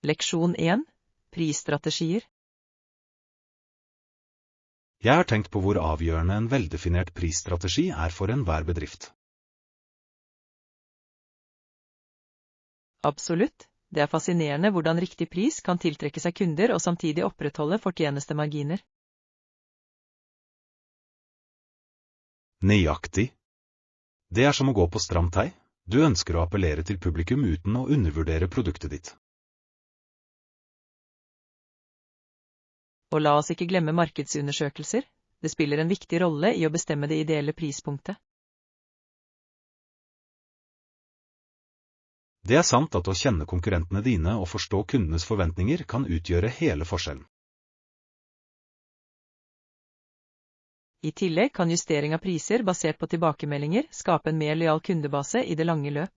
Leksjon 1. Prisstrategier. Jeg har tenkt på hvor avgjørende en veldefinert prisstrategi for enhver bedrift. Absolutt. Det fascinerende hvordan riktig pris kan tiltrekke seg kunder og samtidig opprettholde fortjenestemarginer. Nøyaktig. Det som å gå på stramt tei. Du ønsker å appellere til publikum uten å undervurdere produktet ditt. Og la oss ikke glemme markedsundersøkelser. Det spiller en viktig rolle i å bestemme det ideelle prispunktet. Det sant at å kjenne konkurrentene dine og forstå kundenes forventninger kan utgjøre hele forskjellen. I tillegg kan justering av priser basert på tilbakemeldinger skape en mer lojal kundebase i det lange løp.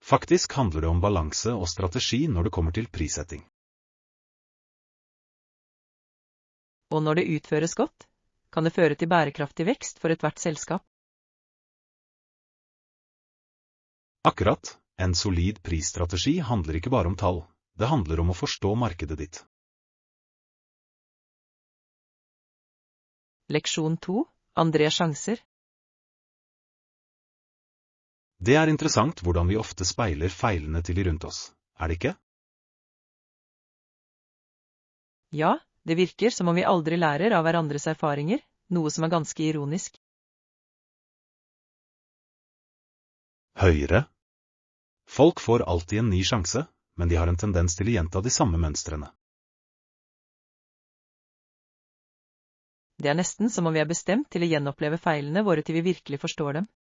Faktisk handler det om balanse og strategi når det kommer til prissetting. Og når det utføres godt, kan det føre til bærekraftig vekst for ethvert selskap. Akkurat, en solid prisstrategi handler ikke bare om tall, det handler om å forstå markedet ditt. Leksjon 2. Andre sjanser. Det interessant hvordan vi ofte speiler feilene til de rundt oss, det ikke? Ja, det virker som om vi aldri lærer av hverandres erfaringer, noe som ganske ironisk. Høyre. Folk får alltid en ny sjanse, men de har en tendens til å gjenta de samme mønstrene. Det nesten som om vi bestemt til å gjenoppleve feilene våre til vi virkelig forstår dem.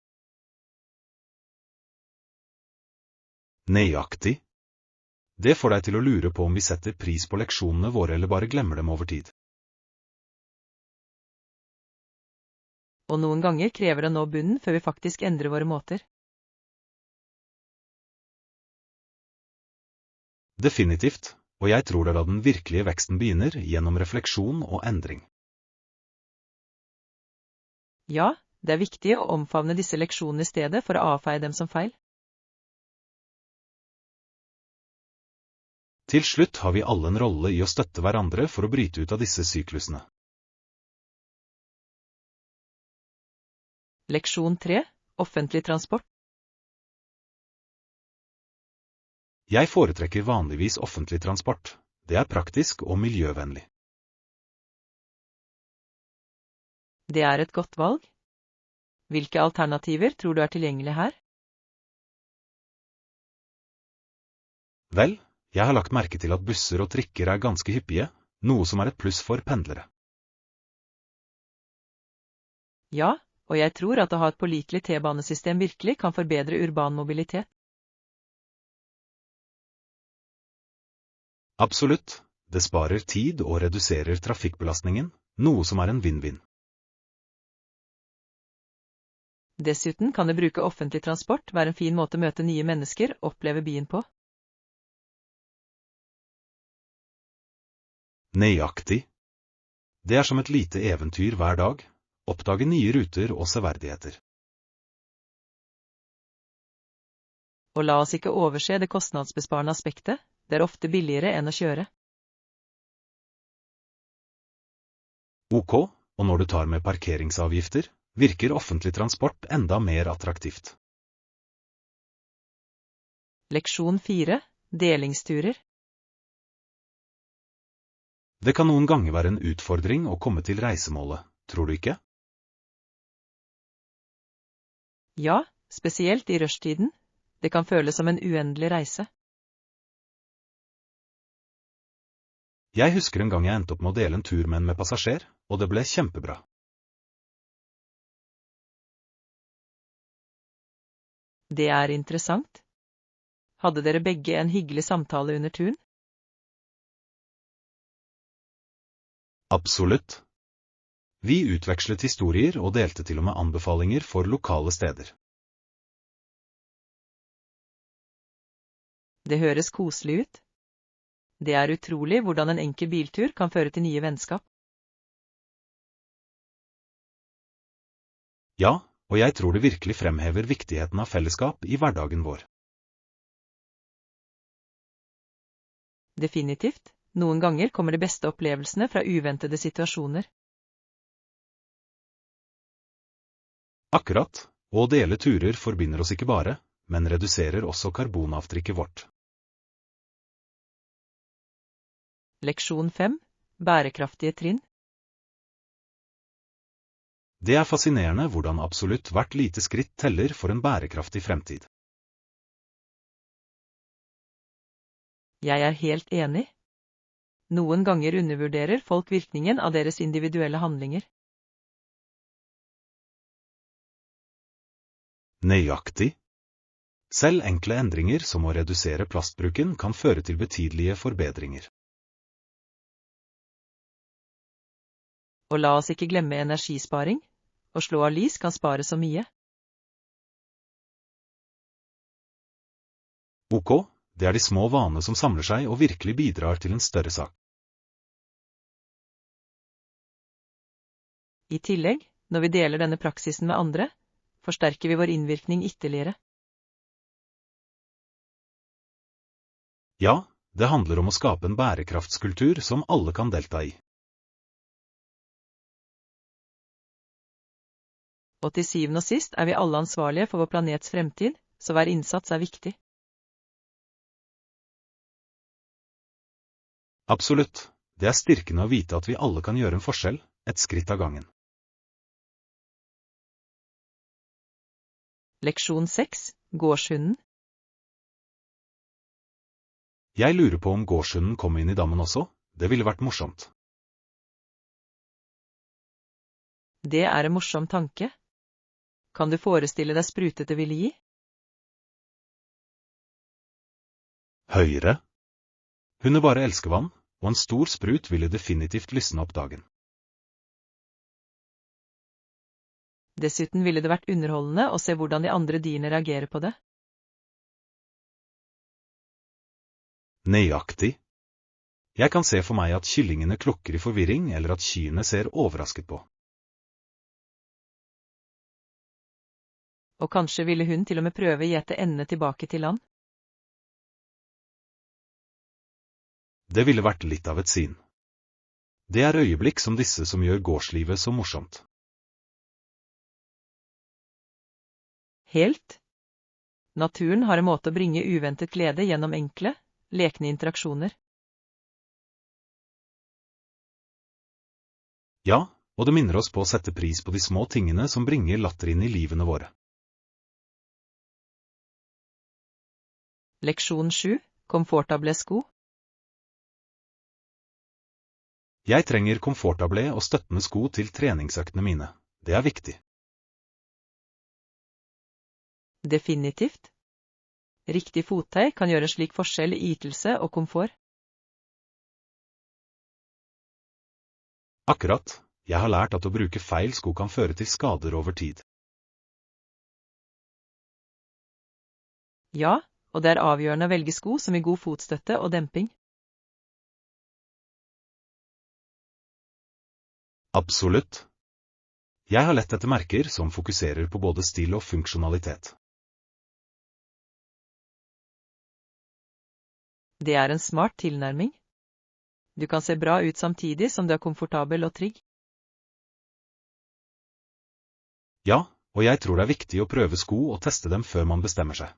Nøyaktig. Det får deg til å lure på om vi setter pris på leksjonene våre eller bare glemmer dem over tid. Og noen ganger krever det nå bunnen før vi faktisk endrer våre måter. Definitivt, og jeg tror det da den virkelige veksten begynner gjennom refleksjon og endring. Ja, det viktig å omfavne disse leksjonene i stedet for å avfeie dem som feil. Til slutt har vi alle en rolle i å støtte hverandre for å bryte ut av disse syklusene. Leksjon 3. Offentlig transport. Jeg foretrekker vanligvis offentlig transport. Det praktisk og miljøvennlig. Det et godt valg. Hvilke alternativer tror du tilgjengelige her? Vel, jeg har lagt merke til at busser og trikker ganske hyppige, noe som et pluss for pendlere. Ja, og jeg tror at å ha et pålitelig T-banesystem virkelig kan forbedre urban mobilitet. Absolutt, det sparer tid og reduserer trafikkbelastningen, noe som en vinn-vinn. Dessuten kan det bruke offentlig transport være en fin måte å møte nye mennesker og oppleve byen på. Nøyaktig. Det som et lite eventyr hver dag, oppdage nye ruter og severdigheter. Og la oss ikke overse det kostnadsbesparende aspektet, det ofte billigere enn å kjøre. Ok, og når du tar med parkeringsavgifter, virker offentlig transport enda mer attraktivt. Leksjon 4. Delingsturer. Det kan noen ganger være en utfordring å komme til reisemålet, tror du ikke? Ja, spesielt i rushtiden. Det kan føles som en uendelig reise. Jeg husker en gang jeg endte opp med å dele en tur med passasjer, og det ble kjempebra. Det interessant. Hadde dere begge en hyggelig samtale under turen? Absolutt. Vi utvekslet historier og delte til og med anbefalinger for lokale steder. Det høres koselig ut. Det utrolig hvordan en enkel biltur kan føre til nye vennskap. Ja, og jeg tror det virkelig fremhever viktigheten av fellesskap i hverdagen vår. Definitivt, noen ganger kommer de beste opplevelsene fra uventede situasjoner. Akkurat, å dele turer forbinder oss ikke bare, men reduserer også karbonavtrykket vårt. Leksjon 5. Bærekraftige trinn. Det er fascinerende hvordan absolutt hvert lite skritt teller for en bærekraftig fremtid. Jeg er helt enig. Noen ganger undervurderer folk virkningen av deres individuelle handlinger. Nøyaktig. Selv enkle endringer som å redusere plastbruken kan føre til betydelige forbedringer. Og la oss ikke glemme energisparing. Å slå av lys kan spare så mye. Ok, det er de små vanene som samler seg og virkelig bidrar til en større sak. I tillegg, når vi deler denne praksisen med andre, forsterker vi vår innvirkning ytterligere. Ja, det handler om å skape en bærekraftskultur som alle kan delta i. Og til syvende og sist er vi alle ansvarlige for vår planets fremtid, så hver innsats er viktig. Absolutt, det er styrkende å vite at vi alle kan gjøre en forskjell, et skritt av gangen. Leksjon 6. Gårdshunden. Jeg lurer på om gårdshunden kom inn i dammen også, det ville vært morsomt. Det er en morsom tanke. Kan du forestille deg sprutet det ville gi? Høyre. Hunder bare elsker vann, og en stor sprut ville definitivt lysne opp dagen. Dessuten ville det vært underholdende å se hvordan de andre dyrene reagerer på det. Nøyaktig. Jeg kan se for meg at kyllingene klukker i forvirring eller at kyrne ser overrasket på. Og kanskje ville hun til og med prøve å gjete endene tilbake til land? Det ville vært litt av et syn. Det er øyeblikk som disse som gjør gårdslivet så morsomt. Helt. Naturen har en måte å bringe uventet glede gjennom enkle, lekne interaksjoner. Ja, og det minner oss på å sette pris på de små tingene som bringer latter inn i livene våre. Leksjon 7. Komfortable sko. Jeg trenger komfortable og støttende sko til treningsøktene mine. Det er viktig. Definitivt. Riktig fottøy kan gjøre en slik forskjell i ytelse og komfort. Akkurat, jeg har lært at å bruke feil sko kan føre til skader over tid. Ja, og det er avgjørende å velge sko som gir god fotstøtte og demping. Absolutt. Jeg har lett etter merker som fokuserer på både stil og funksjonalitet. Det er en smart tilnærming. Du kan se bra ut samtidig som du er komfortabel og trygg. Ja, og jeg tror det er viktig å prøve sko og teste dem før man bestemmer seg.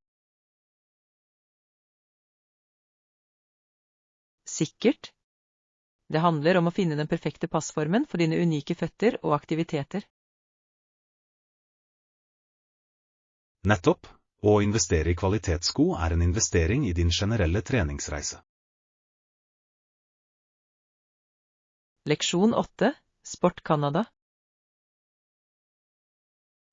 Sikkert. Det handler om å finne den perfekte passformen for dine unike føtter og aktiviteter. Nettopp, å investere i kvalitetssko er en investering i din generelle treningsreise. Leksjon 8. Sport Canada.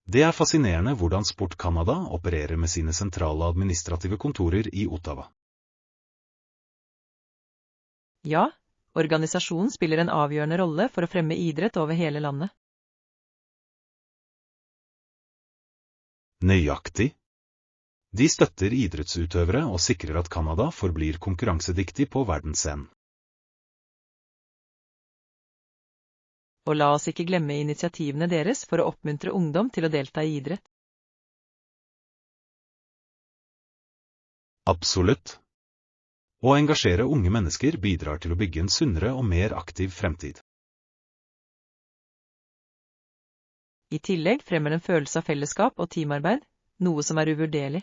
Det er fascinerende hvordan Sport Canada opererer med sine sentrale administrative kontorer i Ottawa. Ja, organisasjonen spiller en avgjørende rolle for å fremme idrett over hele landet. Nøyaktig. De støtter idrettsutøvere og sikrer at Canada forblir konkurransedyktig på verdensscenen. Og la oss ikke glemme initiativene deres for å oppmuntre ungdom til å delta i idrett. Absolutt. Å engasjere unge mennesker bidrar til å bygge en sunnere og mer aktiv fremtid. I tillegg fremmer den følelse av fellesskap og teamarbeid, noe som er uvurderlig.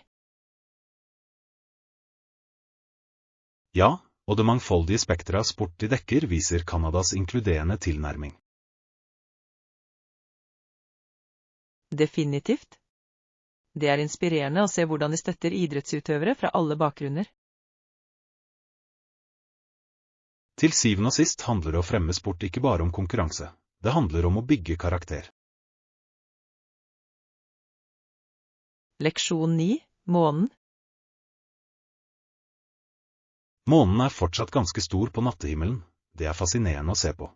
Ja, og det mangfoldige spekteret av sport de dekker viser Kanadas inkluderende tilnærming. Definitivt. Det er inspirerende å se hvordan de støtter idrettsutøvere fra alle bakgrunner. Til syvende og sist handler det å fremme sport ikke bare om konkurranse, det handler om å bygge karakter. Leksjon 9, månen. Månen er fortsatt ganske stor på nattehimmelen, det er fascinerende å se på.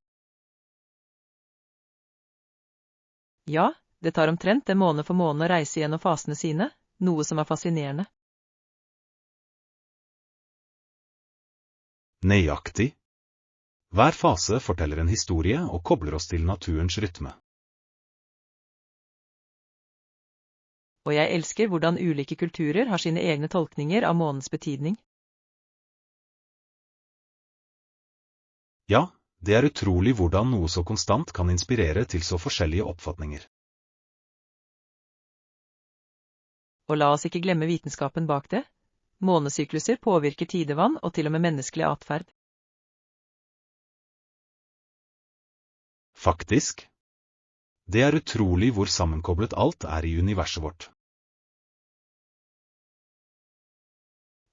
Ja, det tar omtrent en måned for månen å reise gjennom fasene sine, noe som er fascinerende. Nøyaktig. Hver fase forteller en historie og kobler oss til naturens rytme. Og jeg elsker hvordan ulike kulturer har sine egne tolkninger av månens betydning. Ja, det er utrolig hvordan noe så konstant kan inspirere til så forskjellige oppfatninger. Og la oss ikke glemme vitenskapen bak det. Månesykluser påvirker tidevann og til og med menneskelig atferd. Faktisk. Det er utrolig hvor sammenkoblet alt er i universet vårt.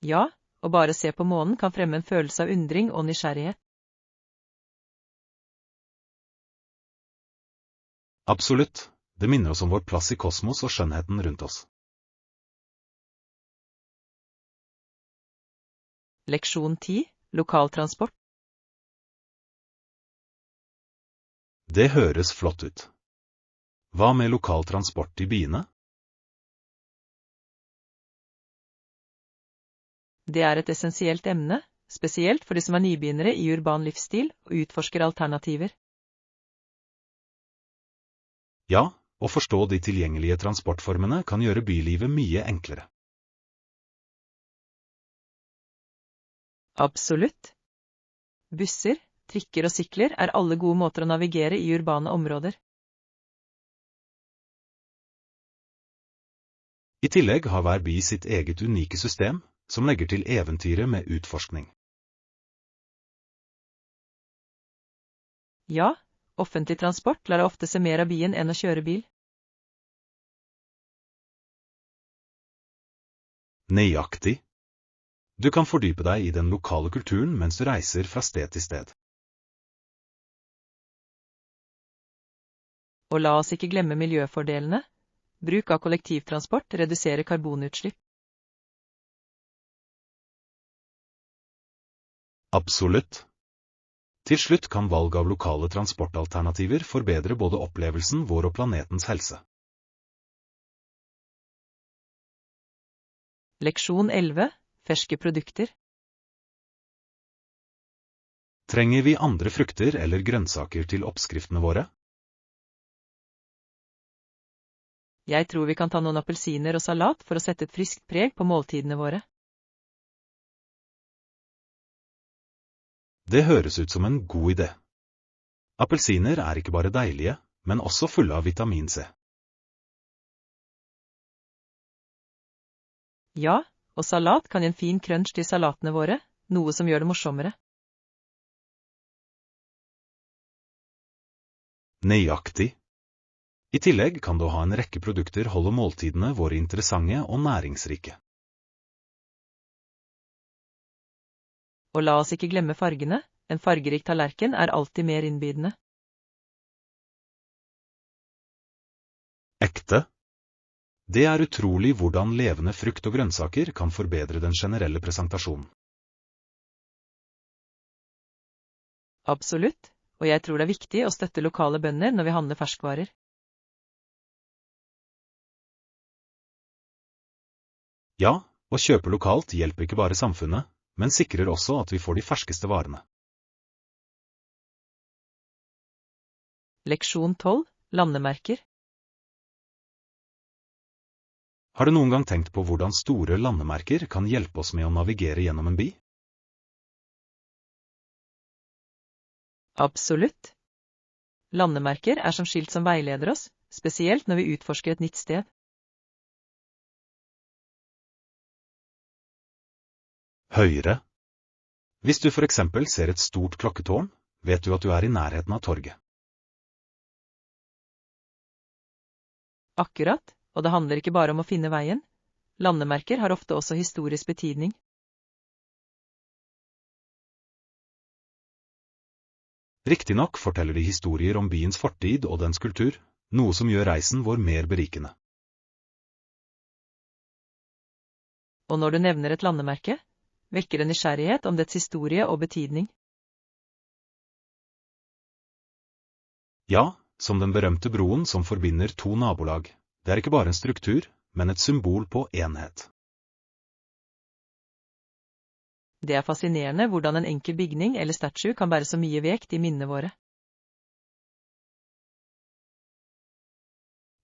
Ja, å bare se på månen kan fremme en følelse av undring og nysgjerrighet. Absolutt, det minner oss om vår plass i kosmos og skjønnheten rundt oss. Leksjon 10, lokaltransport. Det høres flott ut. Hva med lokaltransport i byene? Det er et essensielt emne, spesielt for de som er nybegynnere i urban livsstil og utforsker alternativer. Ja, å forstå de tilgjengelige transportformene kan gjøre bylivet mye enklere. Absolutt. Busser, trikker og sykler er alle gode måter å navigere i urbane områder. I tillegg har hver by sitt eget unike system, som legger til eventyret med utforskning. Ja, offentlig transport lar deg ofte se mer av byen enn å kjøre bil. Nøyaktig. Du kan fordype deg i den lokale kulturen mens du reiser fra sted til sted. Og la oss ikke glemme miljøfordelene. Bruk av kollektivtransport reduserer karbonutslipp. Absolutt. Til slutt kan valg av lokale transportalternativer forbedre både opplevelsen vår og planetens helse. Leksjon 11, ferske produkter. Trenger vi andre frukter eller grønnsaker til oppskriftene våre? Jeg tror vi kan ta noen appelsiner og salat for å sette et friskt preg på måltidene våre. Det høres ut som en god idé. Appelsiner er ikke bare deilige, men også fulle av vitamin C. Ja, og salat kan gi en fin crunch til salatene våre, noe som gjør det morsommere. Nøyaktig. I tillegg kan det å ha en rekke produkter holde måltidene våre interessante og næringsrike. Og la oss ikke glemme fargene, en fargerik tallerken er alltid mer innbydende. Ekte. Det er utrolig hvordan levende frukt og grønnsaker kan forbedre den generelle presentasjonen. Absolutt, og jeg tror det er viktig å støtte lokale bønder når vi handler ferskvarer. Ja, å kjøpe lokalt hjelper ikke bare samfunnet, men sikrer også at vi får de ferskeste varene. Leksjon 12, landemerker. Har du noen gang tenkt på hvordan store landemerker kan hjelpe oss med å navigere gjennom en by? Absolutt. Landemerker er som skilt som veileder oss, spesielt når vi utforsker et nytt sted. Høyre. Hvis du for eksempel ser et stort klokketårn, vet du at du er i nærheten av torget. Akkurat, og det handler ikke bare om å finne veien. Landemerker har ofte også historisk betydning. Riktignok forteller de historier om byens fortid og dens kultur, noe som gjør reisen vår mer berikende. Og når du nevner et landemerke, vekker det nysgjerrighet om dets historie og betydning. Ja, som den berømte broen som forbinder to nabolag. Det er ikke bare en struktur, men et symbol på enhet. Det er fascinerende hvordan en enkel bygning eller statue kan bære så mye vekt i minnene våre.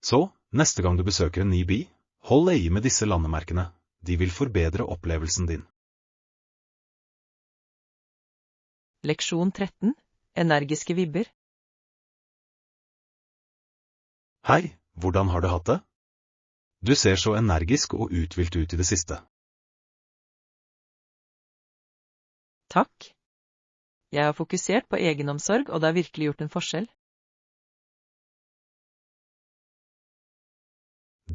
Så, neste gang du besøker en ny by, hold øye med disse landemerkene. De vil forbedre opplevelsen din. Leksjon 13. Energiske vibber. Hei, hvordan har du hatt det? Du ser så energisk og uthvilt ut i det siste. Takk. Jeg har fokusert på egenomsorg, og det har virkelig gjort en forskjell.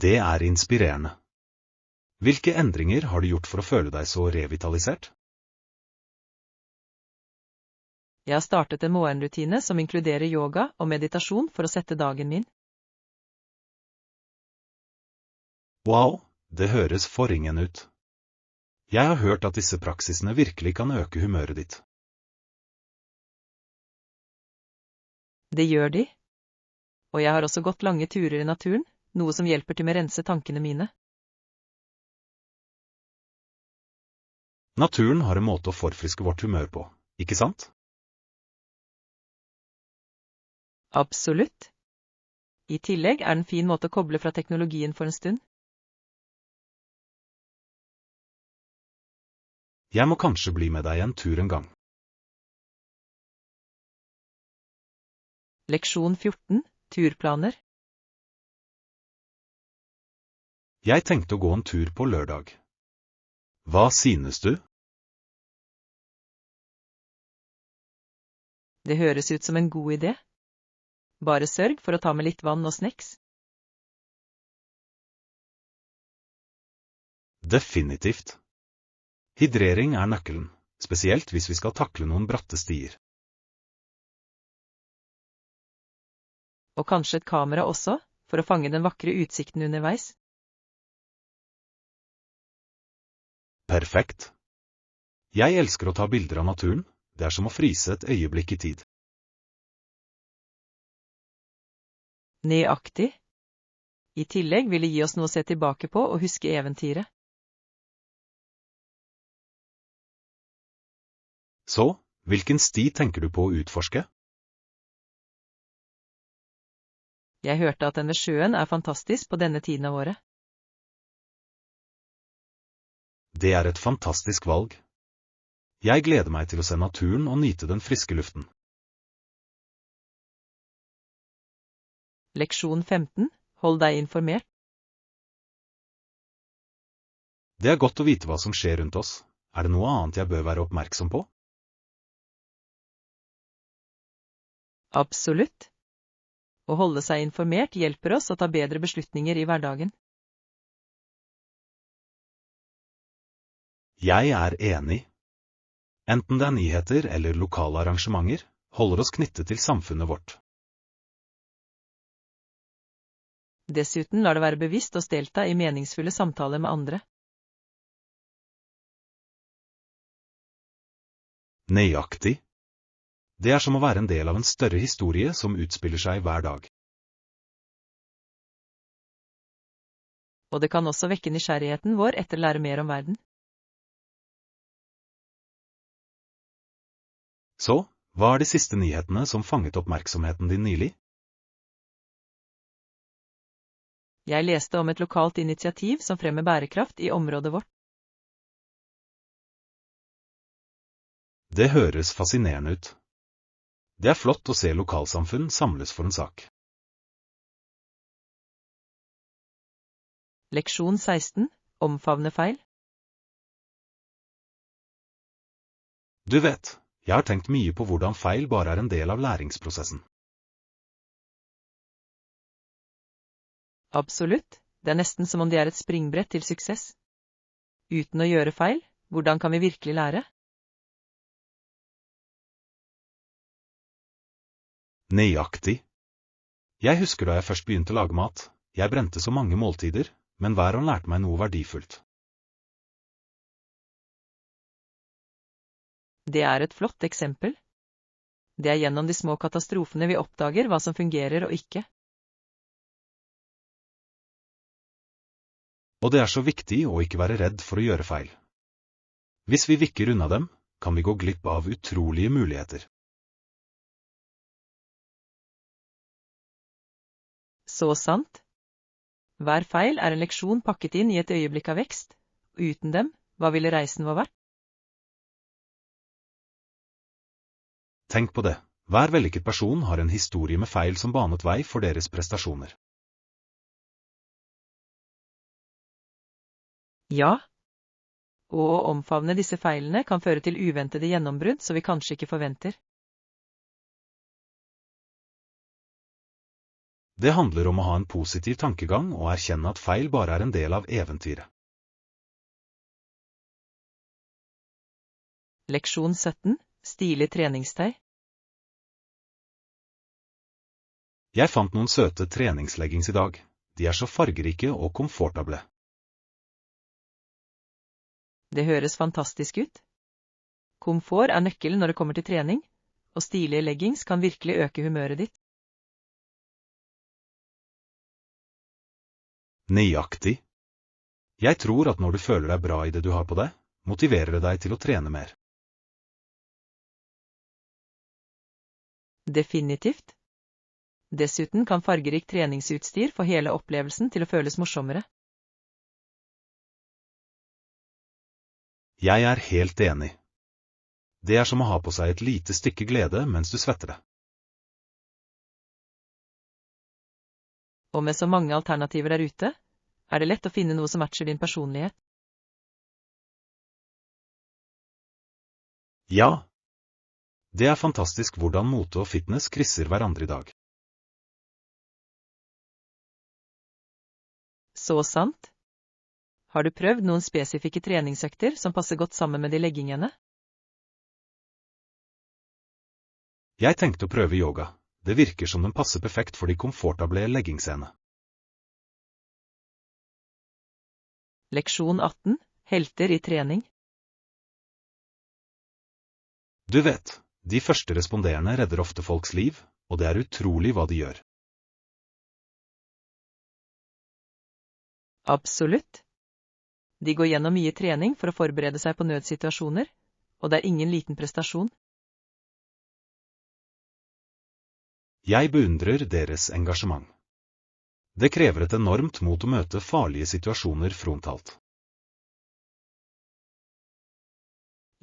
Det er inspirerende. Hvilke endringer har du gjort for å føle deg så revitalisert? Jeg har startet en morgenrutine som inkluderer yoga og meditasjon for å sette dagen min. Wow, det høres forringende ut. Jeg har hørt at disse praksisene virkelig kan øke humøret ditt. Det gjør de. Og jeg har også gått lange turer i naturen, noe som hjelper til med å rense tankene mine. Naturen har en måte å forfriske vårt humør på, ikke sant? Absolutt. I tillegg er det en fin måte å koble fra teknologien for en stund. Jeg må kanskje bli med deg en tur en gang. Leksjon 14. Turplaner. Jeg tenkte å gå en tur på lørdag. Hva synes du? Det høres ut som en god idé. Bare sørg for å ta med litt vann og snacks. Definitivt. Hydrering er nøkkelen, spesielt hvis vi skal takle noen bratte stier. Og kanskje et kamera også, for å fange den vakre utsikten underveis. Perfekt. Jeg elsker å ta bilder av naturen, det er som å fryse et øyeblikk i tid. Nøyaktig. I tillegg vil det gi oss noe å se tilbake på og huske eventyret. Så, hvilken sti tenker du på å utforske? Jeg hørte at den ved sjøen er fantastisk på denne tiden av året. Det er et fantastisk valg. Jeg gleder meg til å se naturen og nyte den friske luften. Leksjon 15. Hold deg informert. Det er godt å vite hva som skjer rundt oss. Er det noe annet jeg bør være oppmerksom på? Absolutt. Å holde seg informert hjelper oss å ta bedre beslutninger i hverdagen. Jeg er enig. Enten det er nyheter eller lokale arrangementer, holder oss knyttet til samfunnet vårt. Dessuten lar det være bevisst å delta i meningsfulle samtaler med andre. Nøyaktig. Det er som å være en del av en større historie som utspiller seg hver dag. Og det kan også vekke nysgjerrigheten vår etter å lære mer om verden. Så, hva er de siste nyhetene som fanget oppmerksomheten din nylig? Jeg leste om et lokalt initiativ som fremmer bærekraft i området vårt. Det høres fascinerende ut. Det er flott å se lokalsamfunn samles for en sak. Leksjon 16. Omfavne feil. Du vet, jeg har tenkt mye på hvordan feil bare er en del av læringsprosessen. Absolutt, det er nesten som om de er et springbrett til suksess. Uten å gjøre feil, hvordan kan vi virkelig lære? Nøyaktig. Jeg husker da jeg først begynte å lage mat, jeg brente så mange måltider, men hver han lærte meg noe verdifullt. Det er et flott eksempel. Det er gjennom de små katastrofene vi oppdager hva som fungerer og ikke. Og det er så viktig å ikke være redd for å gjøre feil. Hvis vi vikker unna dem, kan vi gå glipp av utrolige muligheter. Så sant. Hver feil er en leksjon pakket inn i et øyeblikk av vekst, og uten dem, hva ville reisen vår vært? Tenk på det, hver vellykket person har en historie med feil som banet vei for deres prestasjoner. Ja. Og å omfavne disse feilene kan føre til uventede gjennombrudd som vi kanskje ikke forventer. Det handler om å ha en positiv tankegang og erkjenne at feil bare er en del av eventyret. Leksjon 17. Stilig treningstøy. Jeg fant noen søte treningsleggings i dag. De er så fargerike og komfortable. Det høres fantastisk ut. Komfort er nøkkelen når det kommer til trening, og stilige leggings kan virkelig øke humøret ditt. Nøyaktig. Jeg tror at når du føler deg bra i det du har på deg, motiverer det deg til å trene mer. Definitivt. Dessuten kan fargerikt treningsutstyr få hele opplevelsen til å føles morsommere. Jeg er helt enig. Det er som å ha på seg et lite stykke glede mens du svetter det. Og med så mange alternativer der ute, er det lett å finne noe som matcher din personlighet. Ja. Det er fantastisk hvordan mote og fitness krysser hverandre i dag. Så sant. Har du prøvd noen spesifikke treningsøkter som passer godt sammen med de leggingene? Jeg tenkte å prøve yoga. Det virker som den passer perfekt for de komfortable leggingsene. Leksjon 18. Helter i trening. Du vet, de første responderende redder ofte folks liv, og det er utrolig hva de gjør. Absolutt. De går gjennom mye trening for å forberede seg på nødsituasjoner, og det er ingen liten prestasjon. Jeg beundrer deres engasjement. Det krever et enormt mot å møte farlige situasjoner frontalt.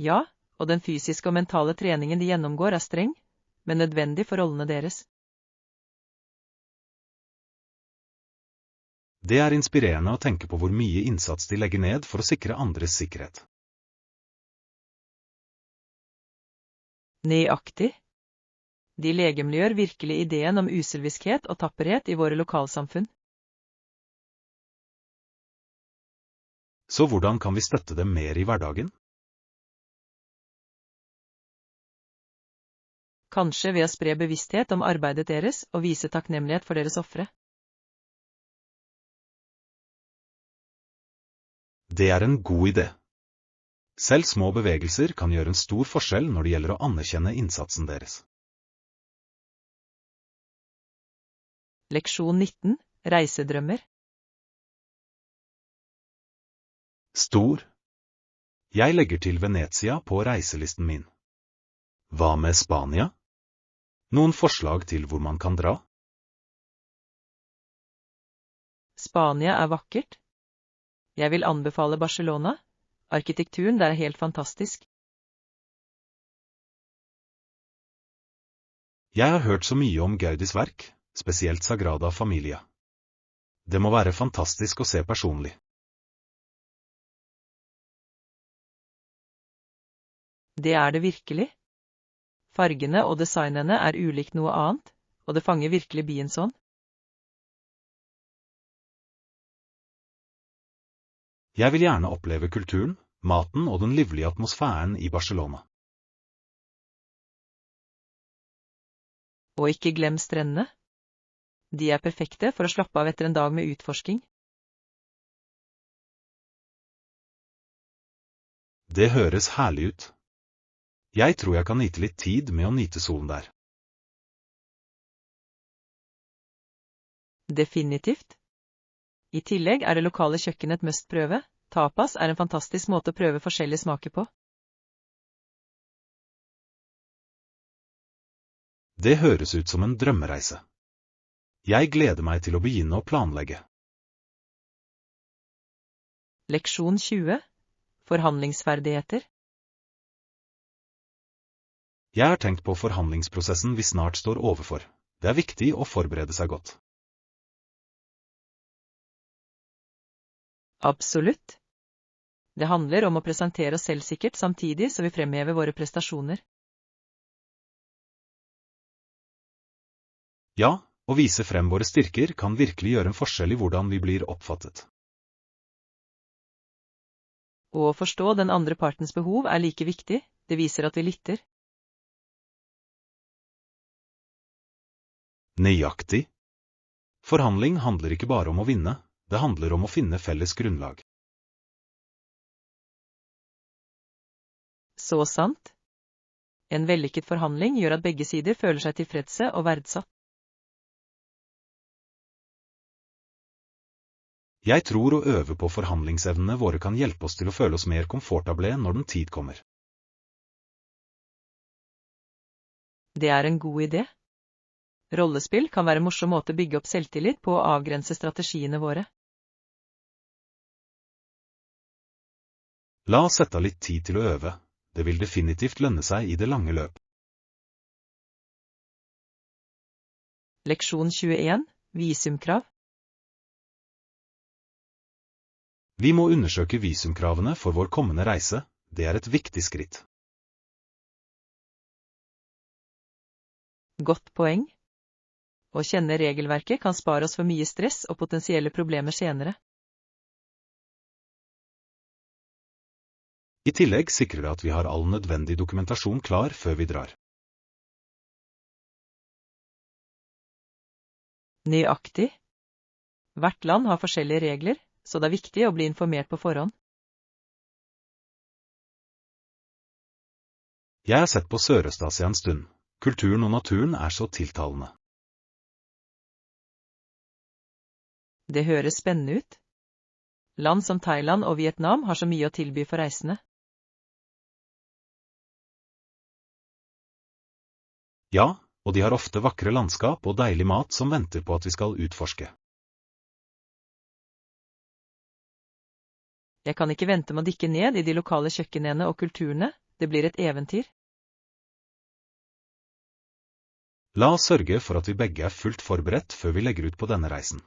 Ja, og den fysiske og mentale treningen de gjennomgår er streng, men nødvendig for rollene deres. Det er inspirerende å tenke på hvor mye innsats de legger ned for å sikre andres sikkerhet. Nøyaktig. De legemliggjør virkelig ideen om uselviskhet og tapperhet i våre lokalsamfunn. Så hvordan kan vi støtte dem mer i hverdagen? Kanskje ved å spre bevissthet om arbeidet deres og vise takknemlighet for deres ofre. Det er en god idé. Selv små bevegelser kan gjøre en stor forskjell når det gjelder å anerkjenne innsatsen deres. Leksjon 19. Reisedrømmer. Stor. Jeg legger til Venezia på reiselisten min. Hva med Spania? Noen forslag til hvor man kan dra? Spania er vakkert. Jeg vil anbefale Barcelona. Arkitekturen der er helt fantastisk. Jeg har hørt så mye om Gaudis verk, spesielt Sagrada Familia. Det må være fantastisk å se personlig. Det er det virkelig. Fargene og designene er ulikt noe annet, og det fanger virkelig byens ånd. Jeg vil gjerne oppleve kulturen, maten og den livlige atmosfæren i Barcelona. Og ikke glem strendene. De er perfekte for å slappe av etter en dag med utforsking. Det høres herlig ut. Jeg tror jeg kan nyte litt tid med å nyte solen der. Definitivt. I tillegg er det lokale kjøkkenet et must-prøve. Tapas er en fantastisk måte å prøve forskjellige smaker på. Det høres ut som en drømmereise. Jeg gleder meg til å begynne å planlegge. Leksjon 20. Forhandlingsferdigheter. Jeg har tenkt på forhandlingsprosessen vi snart står overfor. Det er viktig å forberede seg godt. Absolutt. Det handler om å presentere oss selvsikkert samtidig så vi fremhever våre prestasjoner. Ja, å vise frem våre styrker kan virkelig gjøre en forskjell i hvordan vi blir oppfattet. Og å forstå den andre partens behov er like viktig, det viser at vi lytter. Nøyaktig. Forhandling handler ikke bare om å vinne, det handler om å finne felles grunnlag. Så sant. En vellykket forhandling gjør at begge sider føler seg tilfredse og verdsatt. Jeg tror å øve på forhandlingsevnene våre kan hjelpe oss til å føle oss mer komfortable når den tid kommer. Det er en god idé. Rollespill kan være en morsom måte å bygge opp selvtillit på og avgrense strategiene våre. La oss sette av litt tid til å øve. Det vil definitivt lønne seg i det lange løp. Leksjon 21. Visumkrav. Vi må undersøke visumkravene for vår kommende reise, det er et viktig skritt. Godt poeng. Å kjenne regelverket kan spare oss for mye stress og potensielle problemer senere. I tillegg sikrer det at vi har all nødvendig dokumentasjon klar før vi drar. Nøyaktig. Hvert land har forskjellige regler, så det er viktig å bli informert på forhånd. Jeg har sett på Sørøst-Asia en stund. Kulturen og naturen er så tiltalende. Det høres spennende ut. Land som Thailand og Vietnam har så mye å tilby for reisende. Ja, og de har ofte vakre landskap og deilig mat som venter på at vi skal utforske. Jeg kan ikke vente med å dykke ned i de lokale kjøkkenene og kulturene, det blir et eventyr. La oss sørge for at vi begge er fullt forberedt før vi legger ut på denne reisen.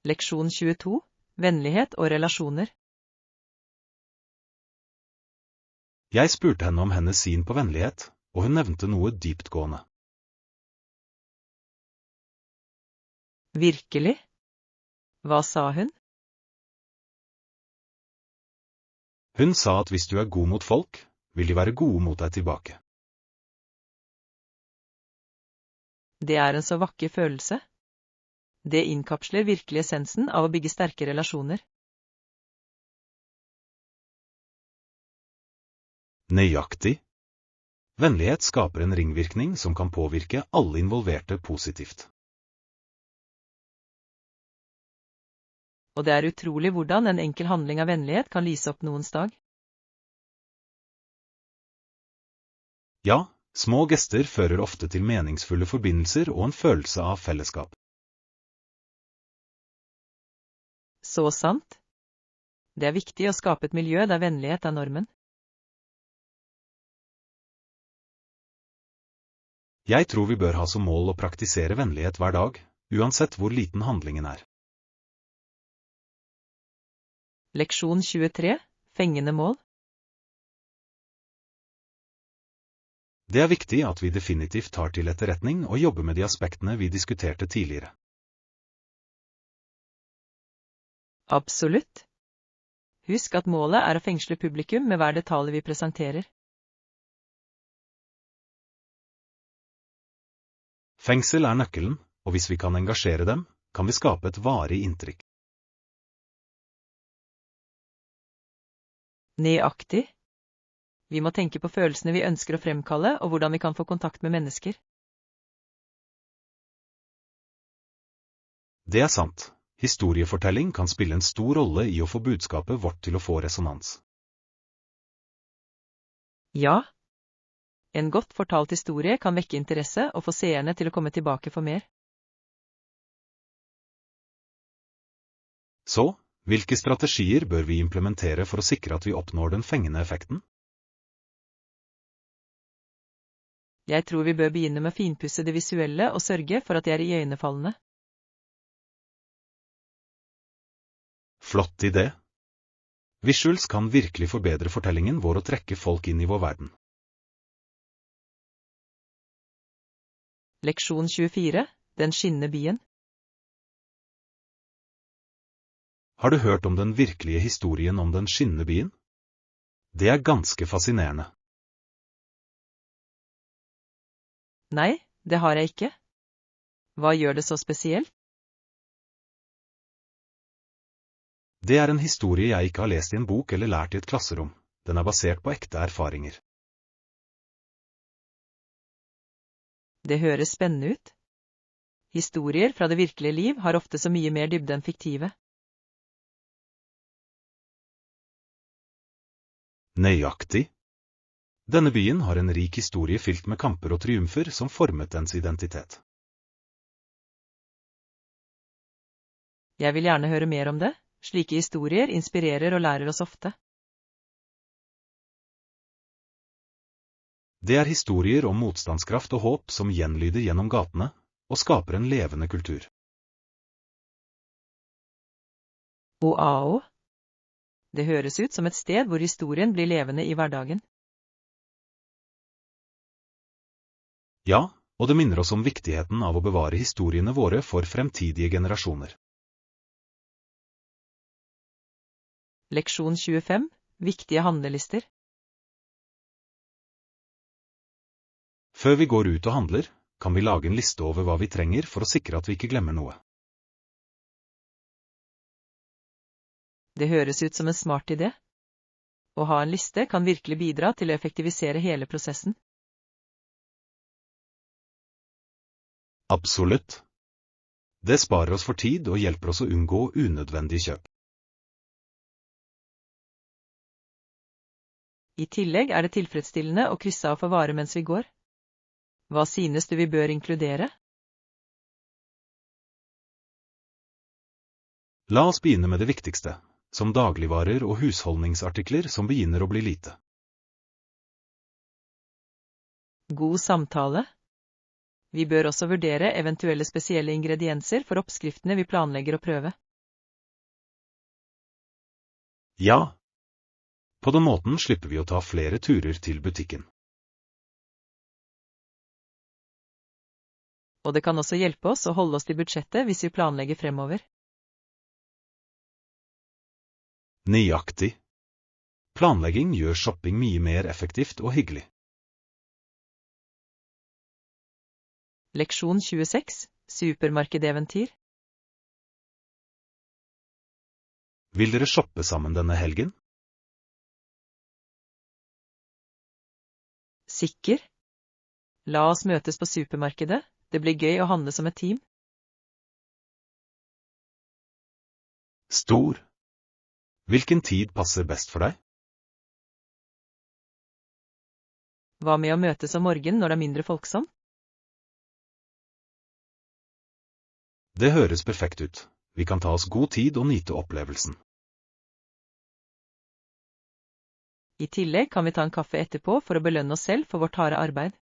Leksjon 22. Vennlighet og relasjoner. Jeg spurte henne om hennes syn på vennlighet, og hun nevnte noe dyptgående. Virkelig? Hva sa hun? Hun sa at hvis du er god mot folk, vil de være gode mot deg tilbake. Det er en så vakker følelse. Det innkapsler virkelig essensen av å bygge sterke relasjoner. Nøyaktig. Vennlighet skaper en ringvirkning som kan påvirke alle involverte positivt. Og det er utrolig hvordan en enkel handling av vennlighet kan lyse opp noens dag. Ja, små gester fører ofte til meningsfulle forbindelser og en følelse av fellesskap. Så sant. Det er viktig å skape et miljø der vennlighet er normen. Jeg tror vi bør ha som mål å praktisere vennlighet hver dag, uansett hvor liten handlingen er. Leksjon 23. Fengende mål. Det er viktig at vi definitivt tar til etterretning og jobber med de aspektene vi diskuterte tidligere. Absolutt. Husk at målet er å fengsle publikum med hver detalj vi presenterer. Fengsel er nøkkelen, og hvis vi kan engasjere dem, kan vi skape et varig inntrykk. Nøyaktig. Vi må tenke på følelsene vi ønsker å fremkalle, og hvordan vi kan få kontakt med mennesker. Det er sant. Historiefortelling kan spille en stor rolle i å få budskapet vårt til å få resonans. Ja. En godt fortalt historie kan vekke interesse og få seerne til å komme tilbake for mer. Så, hvilke strategier bør vi implementere for å sikre at vi oppnår den fengende effekten? Jeg tror vi bør begynne med å finpusse det visuelle og sørge for at det er iøynefallende. Flott idé. Visuals kan virkelig forbedre fortellingen vår og trekke folk inn i vår verden. Leksjon 24. Den skinnende byen. Har du hørt om den virkelige historien om den skinnende byen? Det er ganske fascinerende. Nei, det har jeg ikke. Hva gjør det så spesielt? Det er en historie jeg ikke har lest i en bok eller lært i et klasserom. Den er basert på ekte erfaringer. Det høres spennende ut. Historier fra det virkelige liv har ofte så mye mer dybde enn fiktive. Nøyaktig. Denne byen har en rik historie fylt med kamper og triumfer som formet dens identitet. Jeg vil gjerne høre mer om det. Slike historier inspirerer og lærer oss ofte. Det er historier om motstandskraft og håp som gjenlyder gjennom gatene, og skaper en levende kultur. Oao. Det høres ut som et sted hvor historien blir levende i hverdagen. Ja, og det minner oss om viktigheten av å bevare historiene våre for fremtidige generasjoner. Leksjon 25. Viktige handlelister. Før vi går ut og handler, kan vi lage en liste over hva vi trenger for å sikre at vi ikke glemmer noe. Det høres ut som en smart idé. Å ha en liste kan virkelig bidra til å effektivisere hele prosessen. Absolutt. Det sparer oss for tid og hjelper oss å unngå unødvendig kjøp. I tillegg er det tilfredsstillende å krysse av for varer mens vi går. Hva synes du vi bør inkludere? La oss begynne med det viktigste, som dagligvarer og husholdningsartikler som begynner å bli lite. God samtale. Vi bør også vurdere eventuelle spesielle ingredienser for oppskriftene vi planlegger å prøve. Ja. På den måten slipper vi å ta flere turer til butikken. Og det kan også hjelpe oss å holde oss til budsjettet hvis vi planlegger fremover. Nøyaktig. Planlegging gjør shopping mye mer effektivt og hyggelig. Leksjon 26. Supermarkedeventyr. Vil dere shoppe sammen denne helgen? Sikker? La oss møtes på supermarkedet. Det blir gøy å handle som et team. Stor. Hvilken tid passer best for deg? Hva med å møtes om morgenen når det er mindre folksomt? Det høres perfekt ut. Vi kan ta oss god tid og nyte opplevelsen. I tillegg kan vi ta en kaffe etterpå for å belønne oss selv for vårt harde arbeid.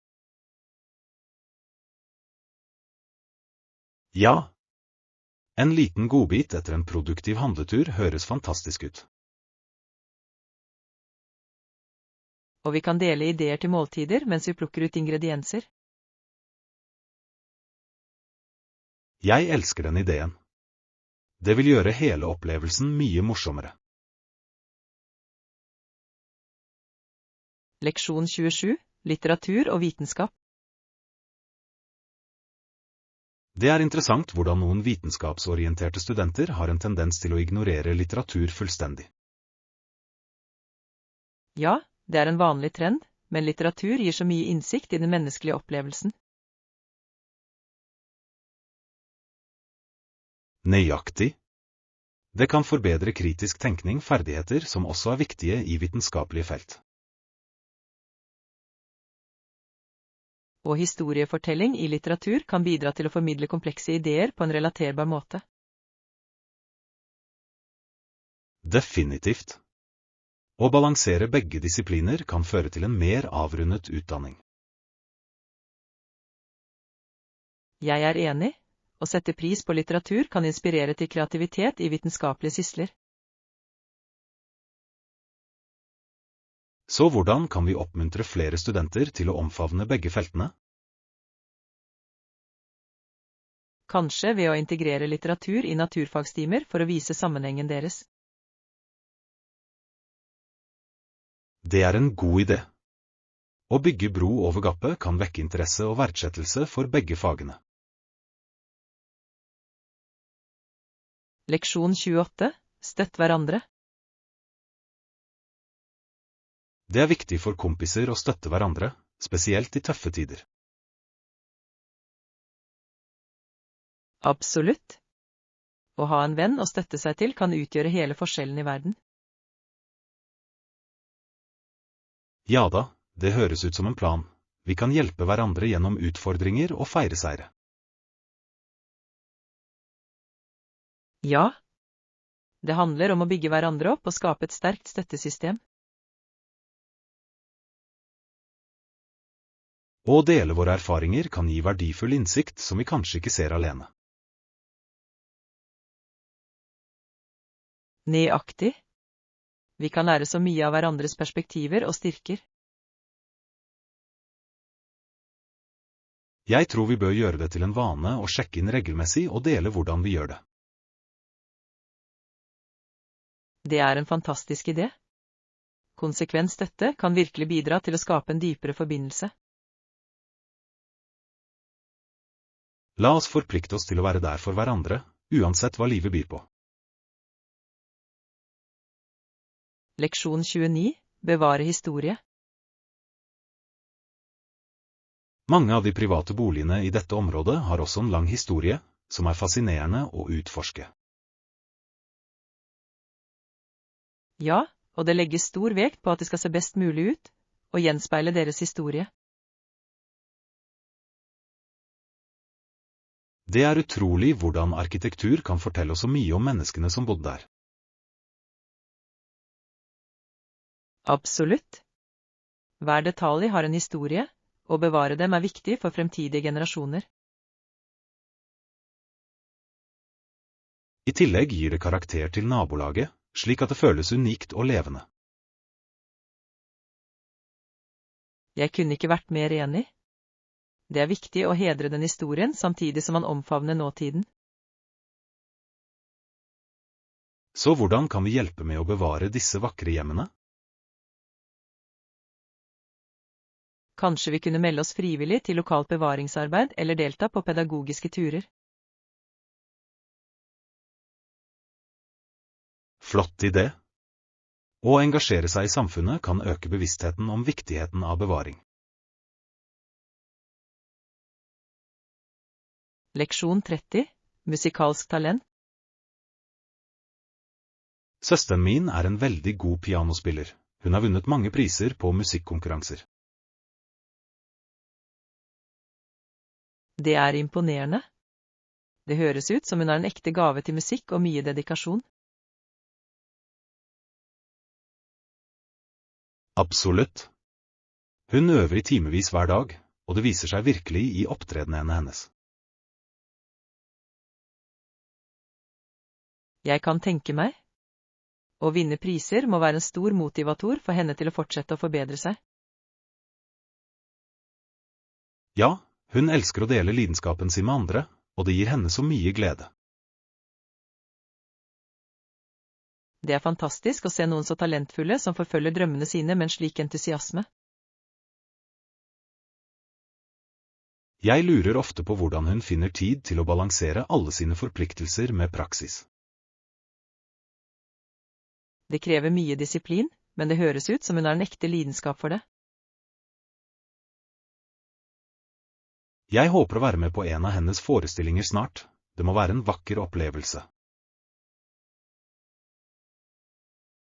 Ja. En liten godbit etter en produktiv handletur høres fantastisk ut. Og vi kan dele ideer til måltider mens vi plukker ut ingredienser. Jeg elsker den ideen. Det vil gjøre hele opplevelsen mye morsommere. Leksjon 27, litteratur og vitenskap. Det er interessant hvordan noen vitenskapsorienterte studenter har en tendens til å ignorere litteratur fullstendig. Ja, det er en vanlig trend, men litteratur gir så mye innsikt i den menneskelige opplevelsen. Nøyaktig. Det kan forbedre kritisk tenkning, ferdigheter som også er viktige i vitenskapelige felt. Og historiefortelling i litteratur kan bidra til å formidle komplekse ideer på en relaterbar måte. Definitivt. Å balansere begge disipliner kan føre til en mer avrundet utdanning. Jeg er enig. Å sette pris på litteratur kan inspirere til kreativitet i vitenskapelige sysler. Så hvordan kan vi oppmuntre flere studenter til å omfavne begge feltene? Kanskje ved å integrere litteratur i naturfagstimer for å vise sammenhengen deres. Det er en god idé. Å bygge bro over gapet kan vekke interesse og verdsettelse for begge fagene. Leksjon 28. Støtt hverandre. Det er viktig for kompiser å støtte hverandre, spesielt i tøffe tider. Absolutt. Å ha en venn å støtte seg til kan utgjøre hele forskjellen i verden. Ja da, det høres ut som en plan. Vi kan hjelpe hverandre gjennom utfordringer og feire seire. Ja. Det handler om å bygge hverandre opp og skape et sterkt støttesystem. Å dele våre erfaringer kan gi verdifull innsikt som vi kanskje ikke ser alene. Nøyaktig. Vi kan lære så mye av hverandres perspektiver og styrker. Jeg tror vi bør gjøre det til en vane å sjekke inn regelmessig og dele hvordan vi gjør det. Det er en fantastisk idé. Konsekvent støtte kan virkelig bidra til å skape en dypere forbindelse. La oss forplikte oss til å være der for hverandre, uansett hva livet byr på. Leksjon 29. Bevare historie. Mange av de private boligene i dette området har også en lang historie, som er fascinerende å utforske. Ja, og det legges stor vekt på at det skal se best mulig ut, og gjenspeile deres historie. Det er utrolig hvordan arkitektur kan fortelle oss så mye om menneskene som bodde der. Absolutt. Hver detalj har en historie, og å bevare dem er viktig for fremtidige generasjoner. I tillegg gir det karakter til nabolaget, slik at det føles unikt og levende. Jeg kunne ikke vært mer enig. Det er viktig å hedre den historien samtidig som man omfavner nåtiden. Så hvordan kan vi hjelpe med å bevare disse vakre hjemmene? Kanskje vi kunne melde oss frivillig til lokalt bevaringsarbeid eller delta på pedagogiske turer. Flott idé. Å engasjere seg i samfunnet kan øke bevisstheten om viktigheten av bevaring. Leksjon 30. Musikalsk talent. Søsteren min er en veldig god pianospiller. Hun har vunnet mange priser på musikkonkurranser. Det er imponerende. Det høres ut som hun har en ekte gave til musikk og mye dedikasjon. Absolutt. Hun øver i timevis hver dag, og det viser seg virkelig i opptredenene hennes. Jeg kan tenke meg. Å vinne priser må være en stor motivator for henne til å fortsette å forbedre seg. Ja, hun elsker å dele lidenskapen sin med andre, og det gir henne så mye glede. Det er fantastisk å se noen så talentfulle som forfølger drømmene sine med en slik entusiasme. Jeg lurer ofte på hvordan hun finner tid til å balansere alle sine forpliktelser med praksis. Det krever mye disiplin, men det høres ut som hun har en ekte lidenskap for det. Jeg håper å være med på en av hennes forestillinger snart. Det må være en vakker opplevelse.